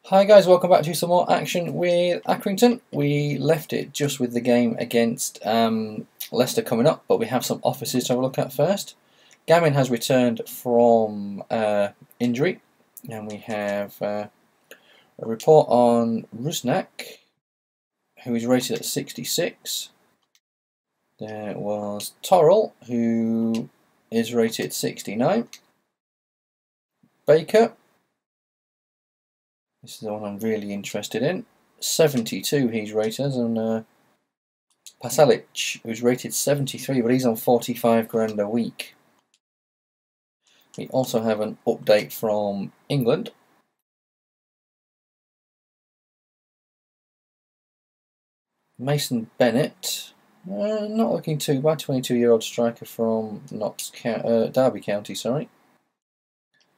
Hi guys, welcome back to some more action with Accrington. We left it just with the game against Leicester coming up, but we have some offices to have a look at first. Gamin has returned from injury, and we have a report on Rusnak, who is rated at 66. There was Torrell, who is rated 69. Baker. This is the one I'm really interested in. 72 he's rated, and Pasalic, who's rated 73, but he's on 45 grand a week. We also have an update from England. Mason Bennett, not looking too bad. 22-year-old striker from Derby County, sorry.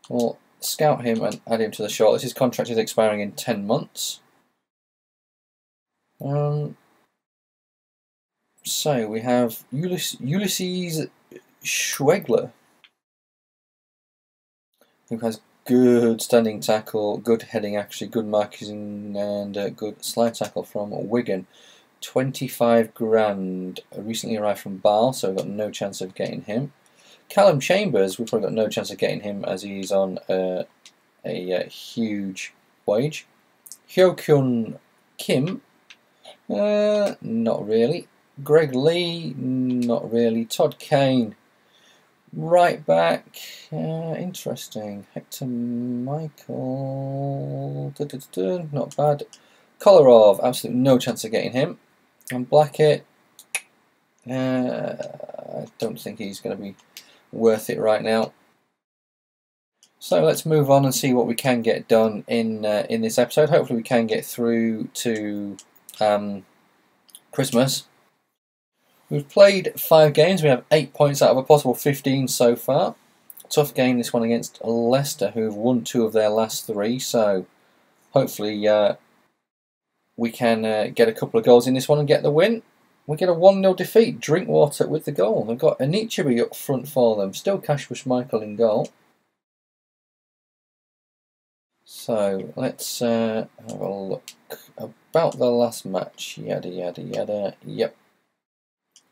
We'll scout him and add him to the shortlist. His contract is expiring in 10 months. So we have Ulysses Schwegler, who has good standing tackle, good heading actually, good marking, and good slide tackle from Wigan. 25 grand. Recently arrived from Basel, so we've got no chance of getting him. Callum Chambers, we've probably got no chance of getting him as he's on a huge wage. Hyo-Kyun Kim, not really. Greg Lee, not really. Todd Kane, right back, interesting. Hector Michael, not bad. Kolarov, absolutely no chance of getting him. And Blackett, I don't think he's going to be worth it right now. So let's move on and see what we can get done in this episode. Hopefully we can get through to Christmas. We've played 5 games. We have 8 points out of a possible 15 so far. Tough game, this one, against Leicester, who have won 2 of their last 3. So hopefully we can get a couple of goals in this one and get the win. We get a 1-0 defeat. Drinkwater with the goal. They've got Anichebe up front for them. Still Kashbush Michael in goal. So let's have a look about the last match. Yada yada yada. Yep.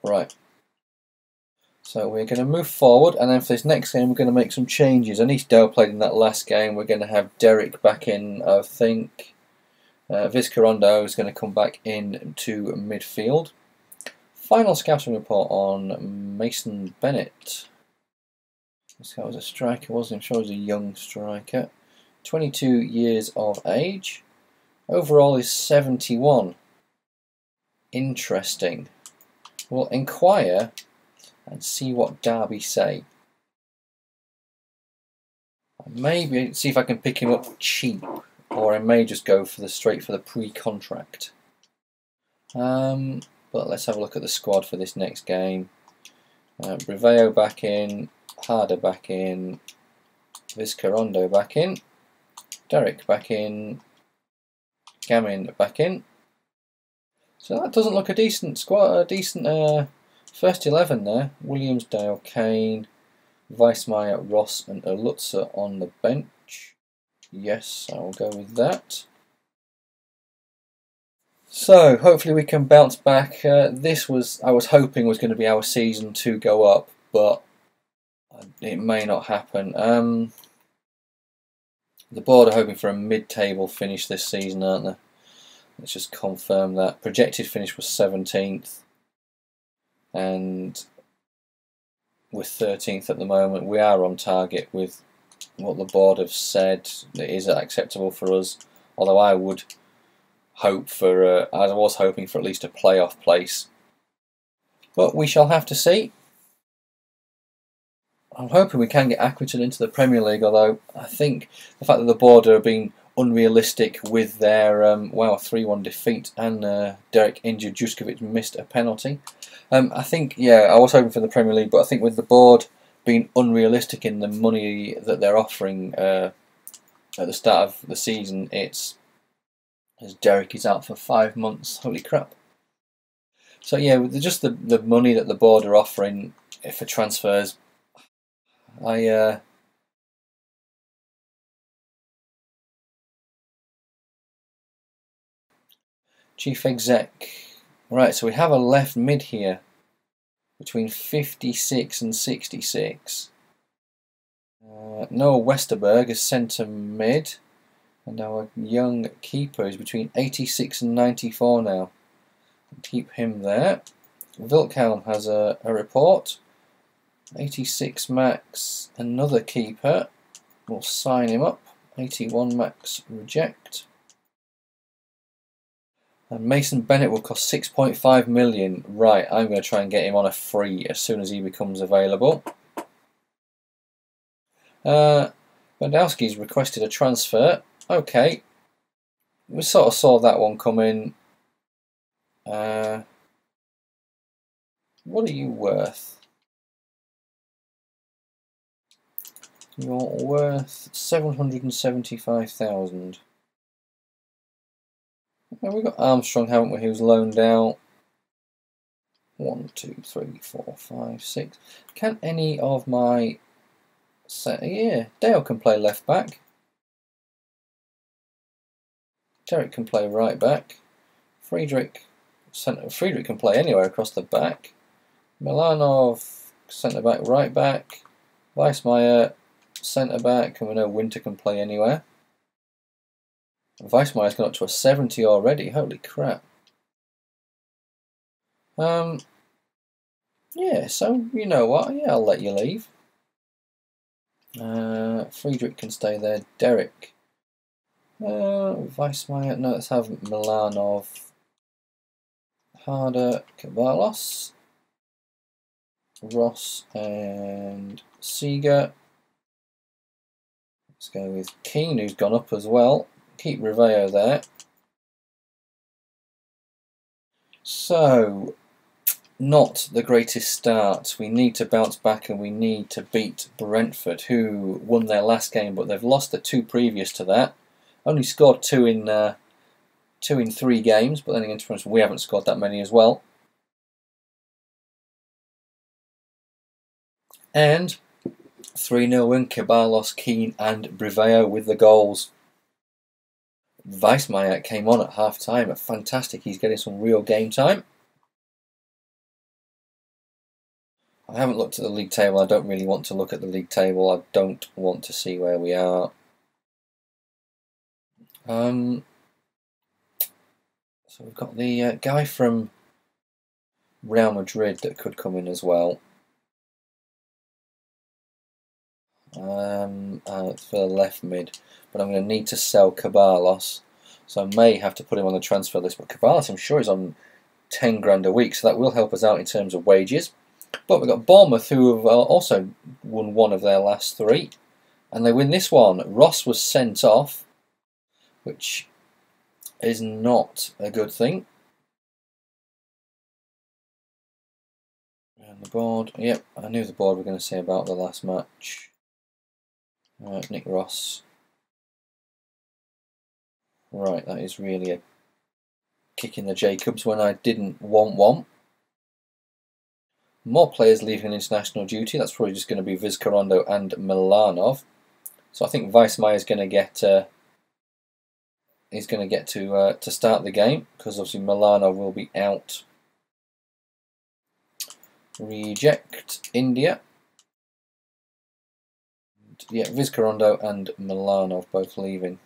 Right. So we're going to move forward, and then for this next game we're going to make some changes. Anish Dale played in that last game. We're going to have Derek back in, I think. Vizcarrondo is going to come back into midfield. Final scouting report on Mason Bennett. This guy was a striker, wasn't he? I'm sure he was a young striker. 22 years of age. Overall is 71. Interesting. We'll inquire and see what Derby say. Maybe see if I can pick him up cheap, or I may just go for straight for the pre-contract. But let's have a look at the squad for this next game. Briveo back in, Harder back in, Vizcarrondo back in, Derek back in, Gamin back in. So that doesn't look a decent squad, a decent first 11 there. Williams, Dale, Kane, Weissmeyer, Ross and Olutzer on the bench. Yes, I will go with that. So hopefully we can bounce back. This was, I was hoping, was going to be our season to go up, but it may not happen. The board are hoping for a mid-table finish this season, aren't they? Let's just confirm that. Projected finish was 17th, and we're 13th at the moment. We are on target with what the board have said that is acceptable for us. Although I would hope for, I was hoping for at least a playoff place. But we shall have to see. I'm hoping we can get Accrington into the Premier League, although I think the fact that the board are being unrealistic with their 3-1 defeat, and Derek injured, Juskovic missed a penalty. I think, yeah, I was hoping for the Premier League, but I think with the board being unrealistic in the money that they're offering at the start of the season, it's as Derek is out for 5 months. Holy crap. So yeah, just the money that the board are offering for transfers, I Chief Exec. Right, so we have a left mid here between 56 and 66. Noah Westerberg is centre mid, and our young keeper is between 86 and 94 now. Keep him there. Wilkhelm has a report. 86 max, another keeper. We'll sign him up. 81 max, reject. And Mason Bennett will cost 6.5 million. Right, I'm going to try and get him on a free as soon as he becomes available. Bandowski's requested a transfer. Okay. We sort of saw that one coming. What are you worth? You're worth 775,000. We've got Armstrong, haven't we, who's loaned out. 1, 2, 3, 4, 5, 6. Can any of my... Yeah, Dale can play left back. Derek can play right back. Friedrich can play anywhere across the back. Milanov, centre back, right back. Weissmeyer, centre back, and we know Winter can play anywhere. Weissmeyer's gone up to a 70 already. Holy crap! Yeah. So you know what? Yeah, I'll let you leave. Friedrich can stay there. Derek. Weissmeyer. No, let's have Milanov. Harder, Caballos, Ross and Seeger. Let's go with Keane, who's gone up as well. Keep Riveo there. So, not the greatest start. We need to bounce back and we need to beat Brentford, who won their last game, but they've lost the 2 previous to that. Only scored 2 in 3 games, but then again, we haven't scored that many as well. And 3-0 win, Caballos, Keane and Briveo with the goals. Weissmeyer came on at half-time. Fantastic, he's getting some real game time. I haven't looked at the league table. I don't really want to look at the league table. I don't want to see where we are. So we've got the guy from Real Madrid that could come in as well. For the left mid, but I'm going to need to sell Caballos, so I may have to put him on the transfer list. But Caballos, I'm sure, is on 10 grand a week, so that will help us out in terms of wages. But we've got Bournemouth, who have also won 1 of their last 3, and they win this one. Ross was sent off, which is not a good thing. And the board, yep, I knew the board were going to say about the last match. Nick Ross. Right, that is really a kick in the Jacobs when I didn't want one. More players leaving international duty. That's probably just going to be Vizcarrondo and Milanov. So I think Weissmeyer is going to get to start the game, because obviously Milanov will be out. Reject India. Yeah, Vizcarrondo and Milanov both leaving.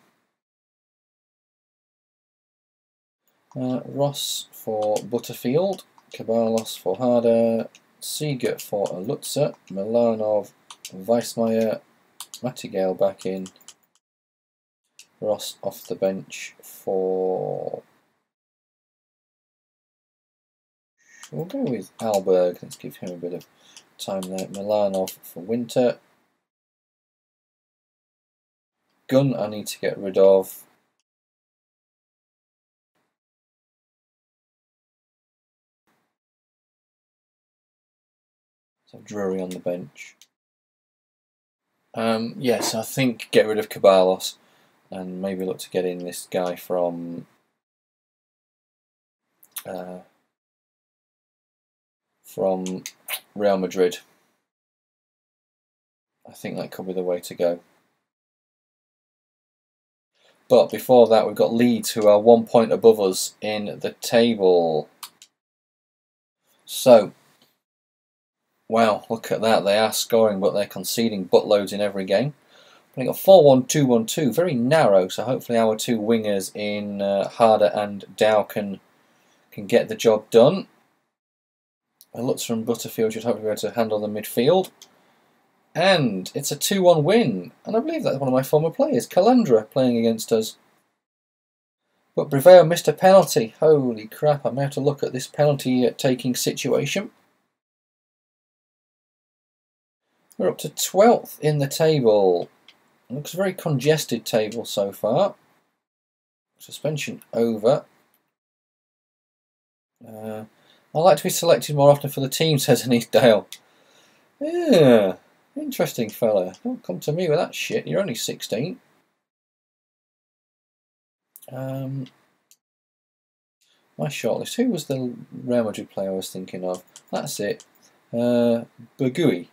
Ross for Butterfield, Caballos for Harder, Seeger for Lutzer, Milanov, Weissmeyer, Mattigale back in, Ross off the bench for... We'll go with Alberg, let's give him a bit of time there. Milanov for Winter. Gunn I need to get rid of. So Drury on the bench. Yes, I think get rid of Caballos and maybe look to get in this guy from Real Madrid. I think that could be the way to go. But before that, we've got Leeds, who are 1 point above us in the table. So, wow, look at that. They are scoring, but they're conceding buttloads in every game. Playing a 4-1-2-1-2, very narrow, so hopefully our two wingers in Harder and Dow can get the job done. Lutz from Butterfield should hopefully be able to handle the midfield. And it's a 2-1 win, and I believe that's one of my former players, Calandra, playing against us. But Briveo missed a penalty. Holy crap, I may have to look at this penalty taking situation. We're up to 12th in the table. Looks a very congested table so far. Suspension over. I like to be selected more often for the team, says Anisdale. Yeah, interesting fella. Don't come to me with that shit. You're only 16. My shortlist. Who was the Real Madrid player I was thinking of? That's it. Bagui.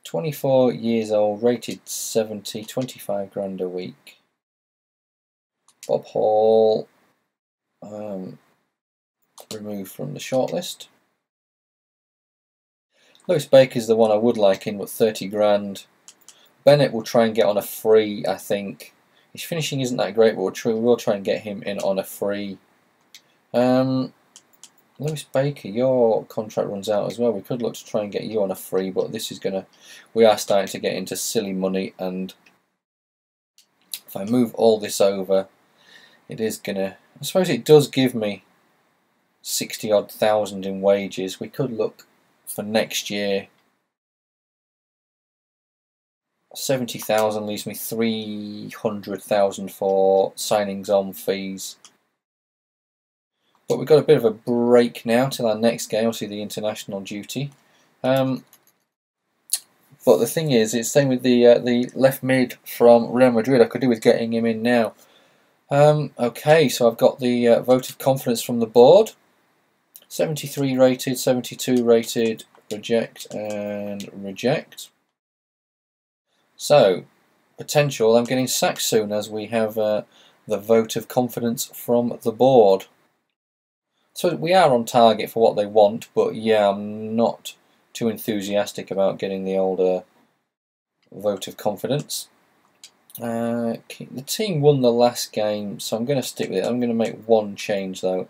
24 years old, rated 70, 25 grand a week. Bob Hall. Removed from the shortlist. Lewis Baker's the one I would like in, but 30 grand. Bennett will try and get on a free, I think. His finishing isn't that great, but we'll try and get him in on a free. Lewis Baker, your contract runs out as well. We could look to try and get you on a free, but this is we are starting to get into silly money, and if I move all this over, it is I suppose it does give me 60-odd thousand in wages. We could look for next year. 70,000 leaves me 300,000 for signings on fees. But we've got a bit of a break now till our next game, obviously the international duty. But the thing is, it's same with the left mid from Real Madrid. I could do with getting him in now. Okay, so I've got the vote of confidence from the board. 73 rated, 72 rated, reject and reject. So, potential, I'm getting sacked soon as we have the vote of confidence from the board. So we are on target for what they want, but yeah, I'm not too enthusiastic about getting the older vote of confidence. The team won the last game, so I'm going to stick with it. I'm going to make one change though,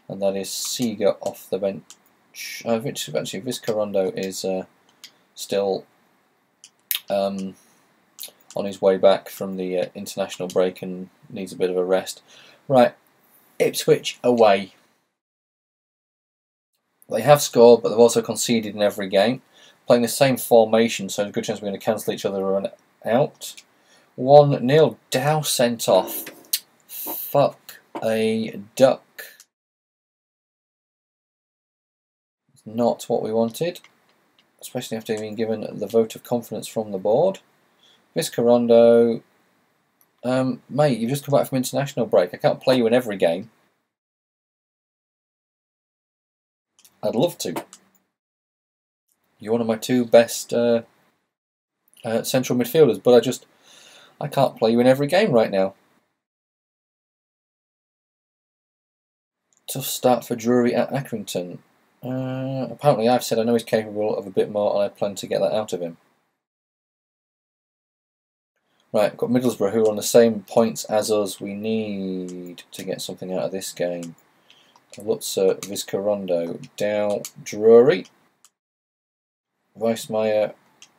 and that is Seeger off the bench. Actually, Vizcarrondo is still on his way back from the international break and needs a bit of a rest. Right, Ipswich away. They have scored, but they've also conceded in every game. Playing the same formation, so there's a good chance we're going to cancel each other out. 1-0. Dow sent off. Fuck a duck. Not what we wanted, especially after being given the vote of confidence from the board. Vizcarrondo. Mate, you've just come back from international break. I can't play you in every game. I'd love to. You're one of my two best central midfielders, but I can't play you in every game right now. Tough start for Drury at Accrington. Apparently I've said I know he's capable of a bit more, and I plan to get that out of him. Right, got Middlesbrough, who are on the same points as us. We need to get something out of this game. Lutzer, Vizcarrondo, Dow, Drury. Weissmeyer,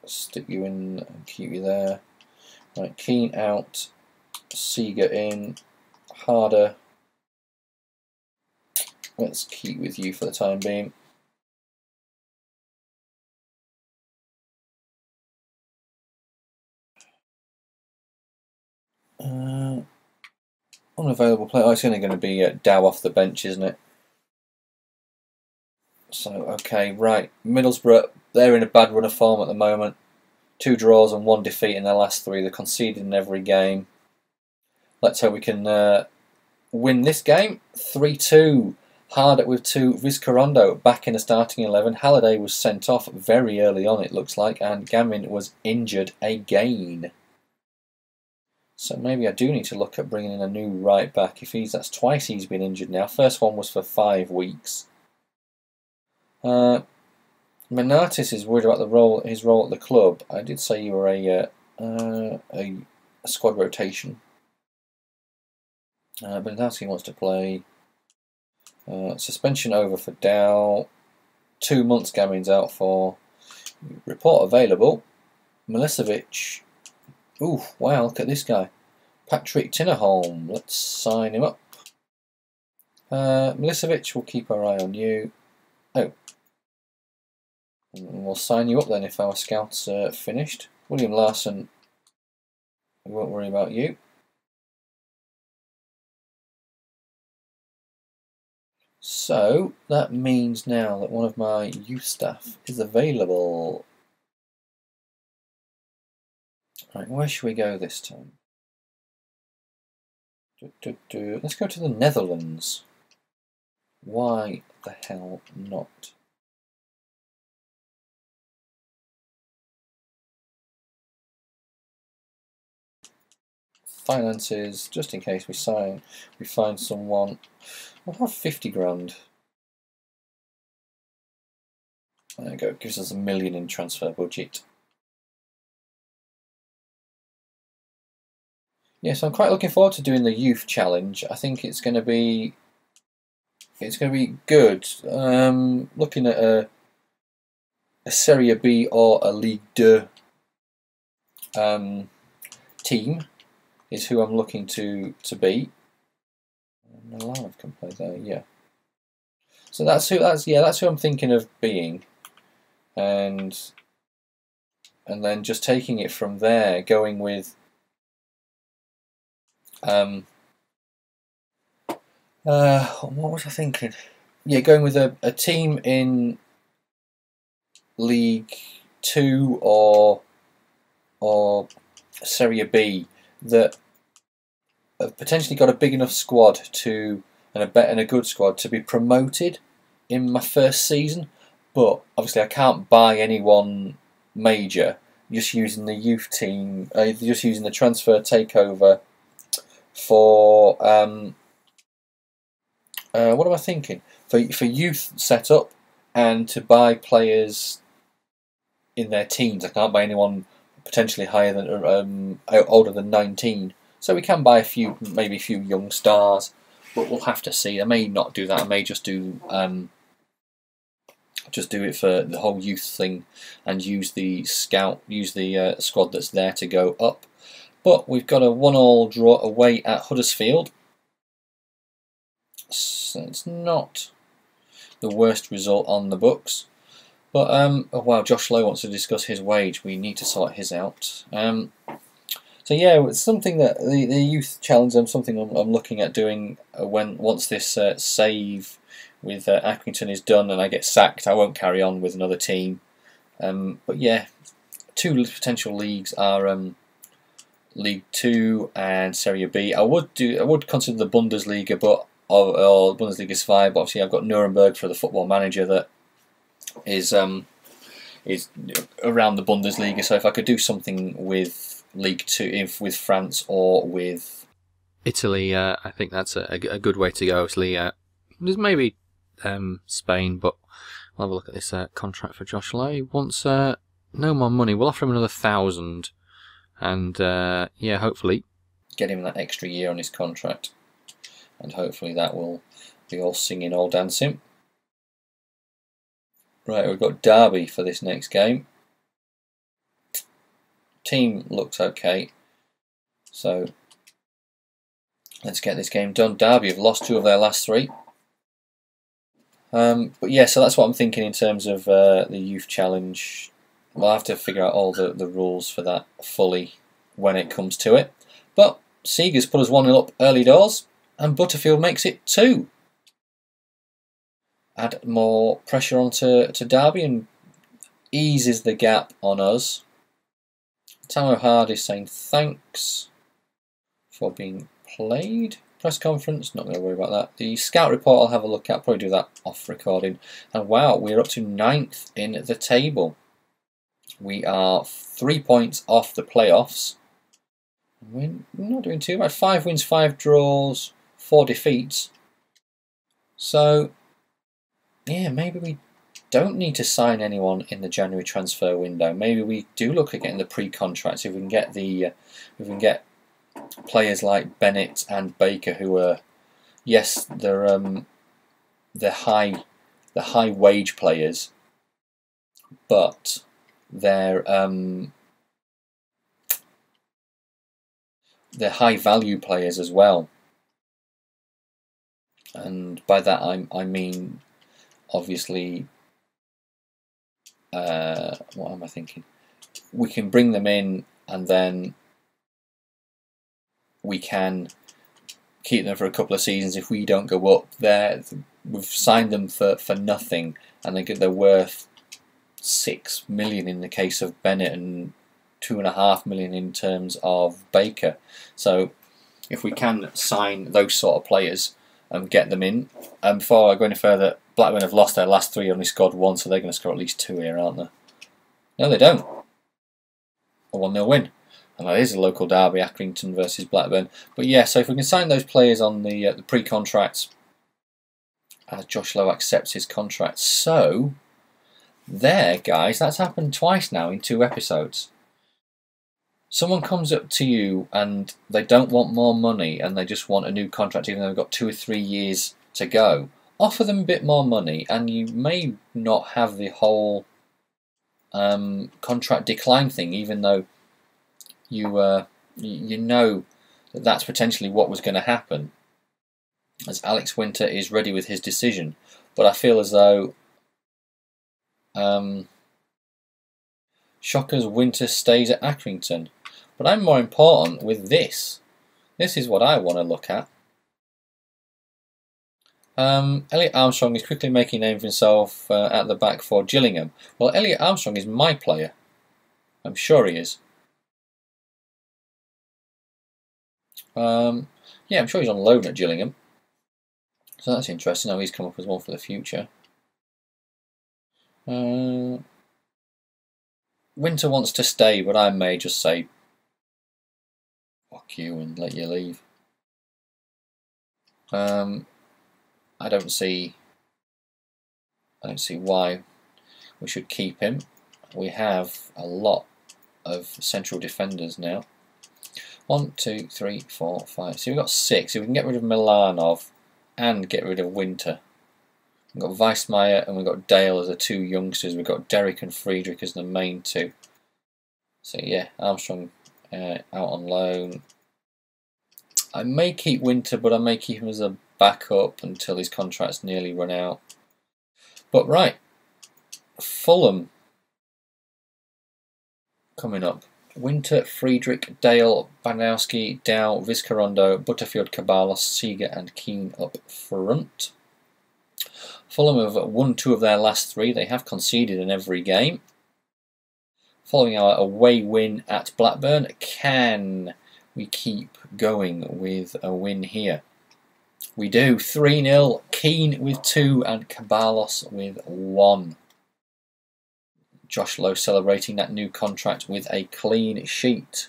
stick you in and keep you there. Right, Keane out, Seeger in, Harder. Let's keep with you for the time being. Unavailable player. Oh, it's only going to be Dow off the bench, isn't it? So, okay, right. Middlesbrough, they're in a bad run of form at the moment. 2 draws and 1 defeat in their last 3. They're conceding in every game. Let's hope we can win this game. 3-2. Harder with 2. Vizcarrondo back in the starting 11. Halliday was sent off very early on, it looks like, and Gamin was injured again. So maybe I do need to look at bringing in a new right back. If that's twice he's been injured now. First one was for 5 weeks. Menatis is worried about his role at the club. I did say you were a squad rotation. Menatis wants to play. Suspension over for Dow. 2 months Gavin's out for. Report available. Milicevic. Ooh, wow, look at this guy. Patrick Tinnerholm. Let's sign him up. Milicevic, we'll keep our eye on you. Oh. And we'll sign you up then if our scouts are finished. William Larson, we won't worry about you. So, that means now that one of my youth staff is available. Right, where should we go this time? Let's go to the Netherlands. Why the hell not? Finances, just in case we find someone. We'll have 50 grand. There we go, gives us $1 million in transfer budget. Yes, I'm quite looking forward to doing the youth challenge. I think it's going to be good. Looking at a Serie B or a Ligue 2 team is who I'm looking to beat. Live can play there, yeah. So that's who I'm thinking of being, and then just taking it from there, going with what was I thinking? Yeah, going with a team in League 2 or Serie B that have potentially got a big enough squad and a good squad to be promoted in my first season. But obviously I can't buy anyone major. Just using the youth team, just using the transfer takeover for what am I thinking? For youth setup and to buy players in their teens. I can't buy anyone potentially higher than older than 19. So we can buy maybe a few young stars, but we'll have to see. I may not do that. I may just do it for the whole youth thing and use the squad that's there to go up. But we've got a 1-1 draw away at Huddersfield. So it's not the worst result on the books. But oh wow, Josh Lowe wants to discuss his wage. We need to sort his out. So yeah, it's something that the youth challenge. Something I'm looking at doing once this save with Accrington is done and I get sacked. I won't carry on with another team. But yeah, 2 potential leagues are League 2 and Serie B. I would consider the Bundesliga, but or Bundesliga is fine. But obviously, I've got Nuremberg for the Football Manager that is around the Bundesliga. So if I could do something with League 2, with France or with Italy, I think that's a good way to go. Obviously, there's maybe Spain, but we'll have a look at this contract for Josh Lowe. He wants no more money. We'll offer him another 1,000, and yeah, hopefully get him that extra year on his contract, and hopefully that will be all singing, all dancing. Right, we've got Derby for this next game. Team looks okay, so let's get this game done. Derby have lost 2 of their last 3. But yeah, so that's what I'm thinking in terms of the youth challenge. We'll have to figure out all the rules for that fully when it comes to it. But Seegers put us 1-0 up early doors, and Butterfield makes it 2. Add more pressure onto Derby and eases the gap on us. Tamo Hard is saying thanks for being played. Press conference, not going to worry about that. The scout report I'll have a look at, probably do that off recording. And wow, we're up to 9th in the table. We are 3 points off the playoffs. We're not doing too bad. 5 wins, 5 draws, 4 defeats. So, yeah, maybe we don't need to sign anyone in the January transfer window. Maybe we do look at getting the pre-contracts if we can get players like Bennett and Baker, who are, yes, they're high wage players, but they're high value players as well. And by that I mean, obviously, what am I thinking? We can bring them in and then we can keep them for a couple of seasons if we don't go up. We've signed them for nothing, and they're worth 6 million in the case of Bennett and 2.5 million in terms of Baker. So if we can sign those sort of players and get them in, before I go any further, Blackburn have lost their last 3, only scored 1, so they're going to score at least 2 here, aren't they? No, they don't. A 1-0 win. And that is a local derby, Accrington versus Blackburn. But yeah, so if we can sign those players on the pre-contracts, as Josh Lowe accepts his contract. So, there, guys, that's happened twice now in 2 episodes. Someone comes up to you and they don't want more money and they just want a new contract even though they've got 2 or 3 years to go. Offer them a bit more money and you may not have the whole contract decline thing, even though you know that that's potentially what was going to happen, as Alex Winter is ready with his decision. But I feel as though Shockers Winter stays at Accrington. But I'm more important with this. This is what I want to look at. Elliot Armstrong is quickly making a name for himself at the back for Gillingham. Well, Elliot Armstrong is my player. I'm sure he is. Yeah, I'm sure he's on loan at Gillingham. So that's interesting how he's come up as one for the future. Winter wants to stay, but I may just say fuck you and let you leave. I don't see why we should keep him. We have a lot of central defenders now. 1, 2, 3, 4, 5. So we've got 6. So we can get rid of Milanov and get rid of Winter. We've got Weissmeyer and we've got Dale as the 2 youngsters. We've got Derrick and Friedrich as the main 2. So yeah, Armstrong out on loan. I may keep Winter, but I may keep him as a backup until his contract's nearly run out. But right, Fulham coming up. Winter, Friedrich, Dale, Banowski, Dow, Vizcarrondo, Butterfield, Caballos, Seeger and Keane up front. Fulham have won 2 of their last 3. They have conceded in every game. Following our away win at Blackburn, can we keep going with a win here? We do. 3-0, Keane with 2 and Caballos with 1. Josh Lowe celebrating that new contract with a clean sheet.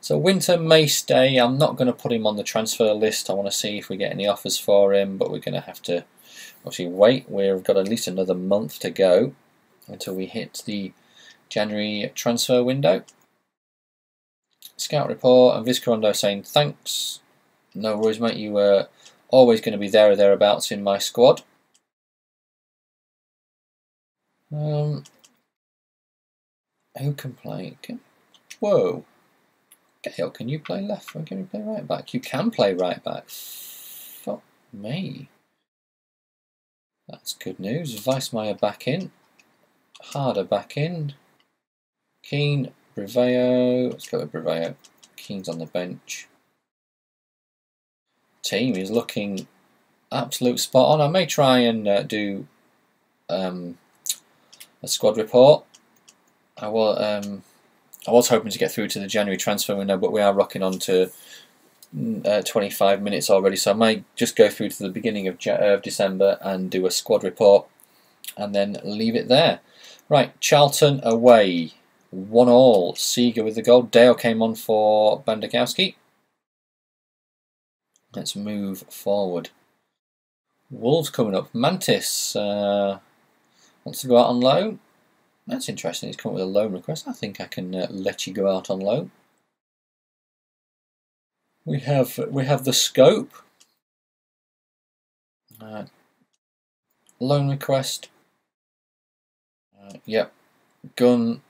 So Winter may stay. I'm not going to put him on the transfer list. I want to see if we get any offers for him, but we're going to have to obviously wait. We've got at least another month to go until we hit the January transfer window. Scout report and Vizcarrondo saying thanks. No worries, mate. You were always going to be there or thereabouts in my squad. Who can play? Whoa. Gale, can you play left or can you play right back? You can play right back. Fuck me. That's good news. Weissmeyer back in. Harder back in. Keane, Briveo. Let's go with Briveo. Keane's on the bench. Team is looking absolute spot on. I may try and do a squad report. I was hoping to get through to the January transfer window, but we are rocking on to 25 minutes already, so I might just go through to the beginning of December and do a squad report and then leave it there. Right, Charlton away. 1-1. Seeger with the goal. Dale came on for Bandakowski. Let's move forward. Wolves coming up. Mantis wants to go out on loan. That's interesting. He's come up with a loan request. I think I can let you go out on loan. We have the scope. Loan request. Yep. Gunn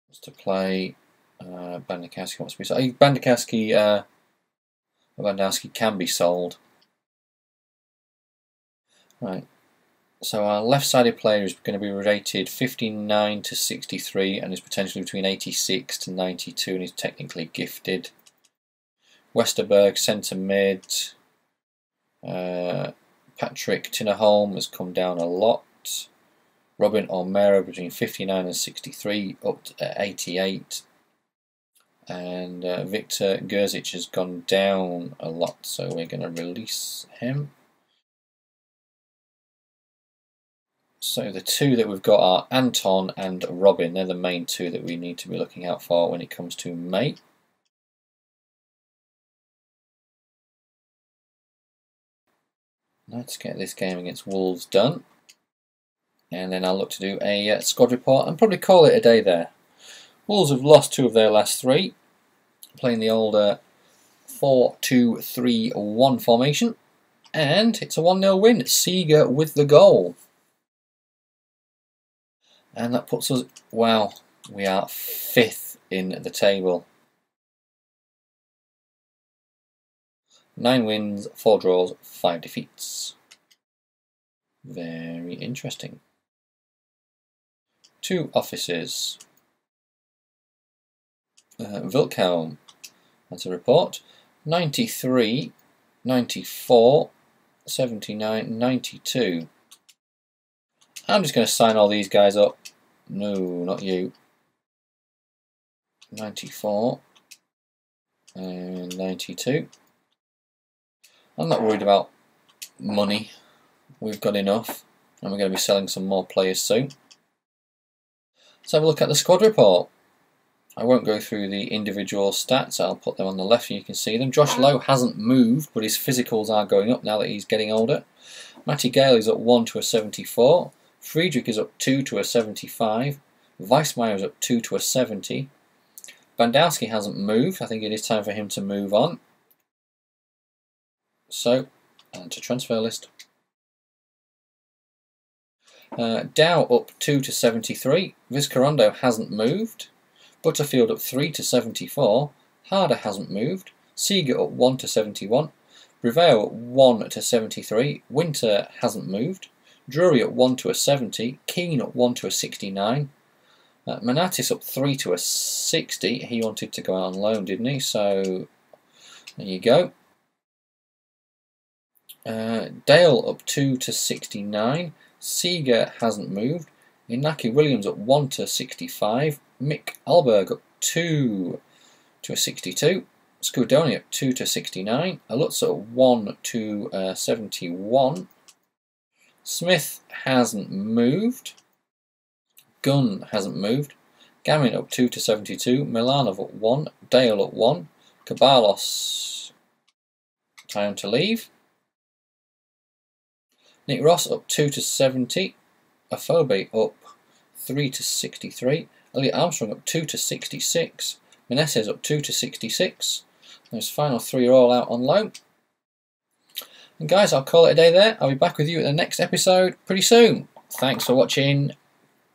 wants to play. Bandakowski wants to be sold. Bandakowski can be sold. Right. So our left-sided player is going to be rated 59 to 63 and is potentially between 86 to 92 and is technically gifted. Westerberg, centre mid. Patrick Tinnerholm has come down a lot. Robin O'Mara between 59 and 63 up to 88. And Victor Gerzic has gone down a lot, so we're going to release him. So the two that we've got are Anton and Robin. They're the main two that we need to be looking out for when it comes to May. Let's get this game against Wolves done. And then I'll look to do a squad report and probably call it a day there. Wolves have lost 2 of their last 3. Playing the older 4-2-3-1 formation. And it's a 1-0 win. Seeger with the goal. And that puts us, wow, we are 5th in the table. 9 wins, 4 draws, 5 defeats. Very interesting. 2 offices. Wilhelm, that's a report. 93, 94, 79, 92. I'm just going to sign all these guys up. No, not you. 94 and 92. I'm not worried about money. We've got enough, and we're going to be selling some more players soon. Let's have a look at the squad report. I won't go through the individual stats. I'll put them on the left so you can see them. Josh Lowe hasn't moved, but his physicals are going up now that he's getting older. Matty Gale is up 1 to a 74. Friedrich is up 2 to a 75. Weissmeyer is up 2 to a 70. Bandowski hasn't moved. I think it is time for him to move on. So, add to transfer list. Dow up 2 to 73. Vizcarrondo hasn't moved. Butterfield up 3 to 74. Harder hasn't moved. Seeger up 1 to 71. Briveo up 1 to 73. Winter hasn't moved. Drury up 1 to a 70. Keane up 1 to a 69. Manatis up 3 to a 60. He wanted to go out on loan, didn't he? So there you go. Dale up 2 to 69. Seeger hasn't moved. Inaki Williams up 1 to 65. Mick Alberg up 2 to a 62. Scudoni up 2 to 69. Alutza up 1 to 71. Smith hasn't moved. Gunn hasn't moved. Gamin up 2 to 72. Milanov up 1. Dale up 1. Caballos, time to leave. Nick Ross up 2 to 70. Afobe up 3 to 63. Elliot Armstrong up 2 to 66. Meneses up 2 to 66. Those final 3 are all out on loan. And guys, I'll call it a day there. I'll be back with you at the next episode pretty soon. Thanks for watching.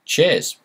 Cheers.